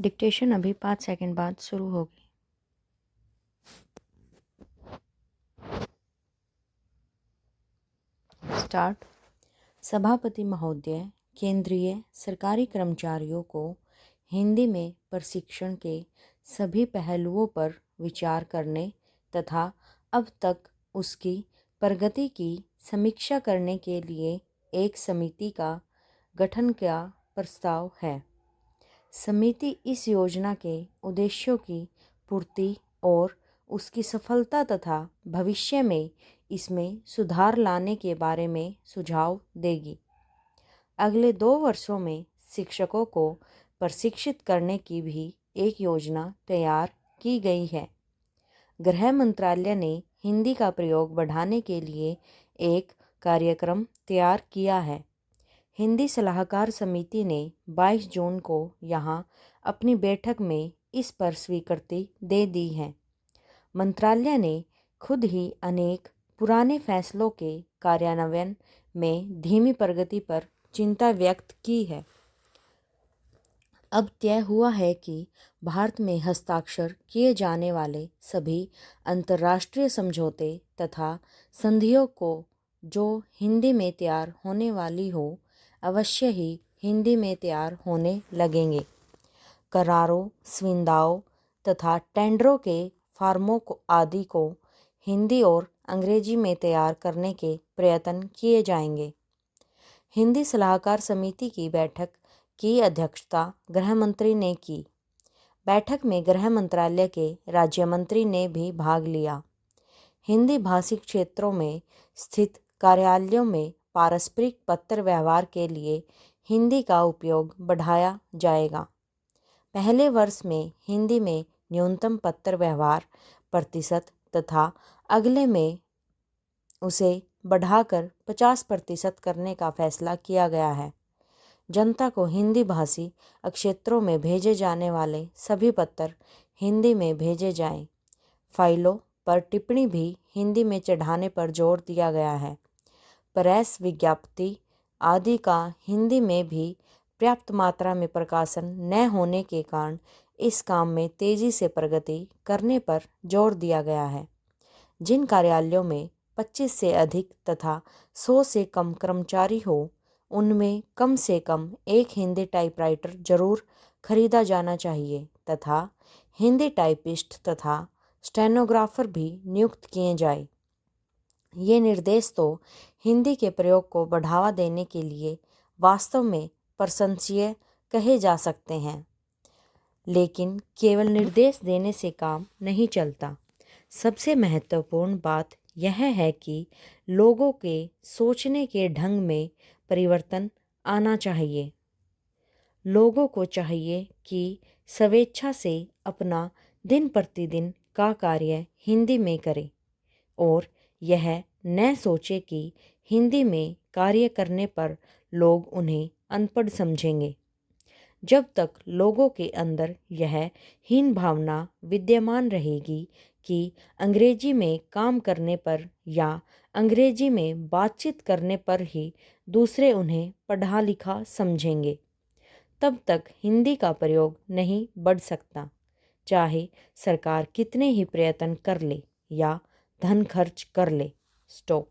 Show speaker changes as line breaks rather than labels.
Dictation अभी 5 second बाद शुरू होगी। स्टार्ट। सभापति महोदय, केंद्रीय सरकारी कर्मचारियों को हिंदी में प्रशिक्षण के सभी पहलुओं पर विचार करने तथा अब तक उसकी प्रगति की समीक्षा करने के लिए एक समिति का गठन का प्रस्ताव है। समिति इस योजना के उद्देश्यों की पूर्ति और उसकी सफलता तथा भविष्य में इसमें सुधार लाने के बारे में सुझाव देगी। अगले 2 वर्षों में शिक्षकों को प्रशिक्षित करने की भी एक योजना तैयार की गई है। गृह मंत्रालय ने हिंदी का प्रयोग बढ़ाने के लिए एक कार्यक्रम तैयार किया है। हिंदी सलाहकार समिति ने 22 जून को यहाँ अपनी बैठक में इस पर स्वीकृति दे दी है। मंत्रालय ने खुद ही अनेक पुराने फैसलों के कार्यान्वयन में धीमी प्रगति पर चिंता व्यक्त की है। अब तय हुआ है कि भारत में हस्ताक्षर किए जाने वाले सभी अंतर्राष्ट्रीय समझौते तथा संधियों को जो हिंदी में तैयार होने वाली हो अवश्य ही हिंदी में तैयार होने लगेंगे। करारों, संविदाओं तथा टेंडरों के फार्मों आदि को हिंदी और अंग्रेजी में तैयार करने के प्रयत्न किए जाएंगे। हिंदी सलाहकार समिति की बैठक की अध्यक्षता गृह मंत्री ने की। बैठक में गृह मंत्रालय के राज्य मंत्री ने भी भाग लिया। हिंदी भाषिक क्षेत्रों में स्थित कार्यालयों में पारस्परिक पत्र व्यवहार के लिए हिंदी का उपयोग बढ़ाया जाएगा। पहले वर्ष में हिंदी में न्यूनतम पत्र व्यवहार प्रतिशत तथा अगले में उसे बढ़ाकर 50% करने का फैसला किया गया है। जनता को हिंदी भाषी क्षेत्रों में भेजे जाने वाले सभी पत्र हिंदी में भेजे जाएं। फाइलों पर टिप्पणी भी हिंदी में चढ़ाने पर जोर दिया गया है। प्रेस विज्ञप्ति आदि का हिंदी में भी पर्याप्त मात्रा में प्रकाशन न होने के कारण इस काम में तेजी से प्रगति करने पर जोर दिया गया है। जिन कार्यालयों में 25 से अधिक तथा 100 से कम कर्मचारी हो उनमें कम से कम एक हिंदी टाइपराइटर जरूर खरीदा जाना चाहिए तथा हिंदी टाइपिस्ट तथा स्टेनोग्राफर भी नियुक्त किए जाए। ये निर्देश तो हिंदी के प्रयोग को बढ़ावा देने के लिए वास्तव में प्रशंसनीय कहे जा सकते हैं, लेकिन केवल निर्देश देने से काम नहीं चलता। सबसे महत्वपूर्ण बात यह है कि लोगों के सोचने के ढंग में परिवर्तन आना चाहिए। लोगों को चाहिए कि स्वेच्छा से अपना दिन प्रतिदिन का कार्य हिंदी में करें और यह न सोचे कि हिंदी में कार्य करने पर लोग उन्हें अनपढ़ समझेंगे। जब तक लोगों के अंदर यह हीन भावना विद्यमान रहेगी कि अंग्रेजी में काम करने पर या अंग्रेजी में बातचीत करने पर ही दूसरे उन्हें पढ़ा लिखा समझेंगे, तब तक हिंदी का प्रयोग नहीं बढ़ सकता, चाहे सरकार कितने ही प्रयत्न कर ले या धन खर्च कर ले। स्टॉप।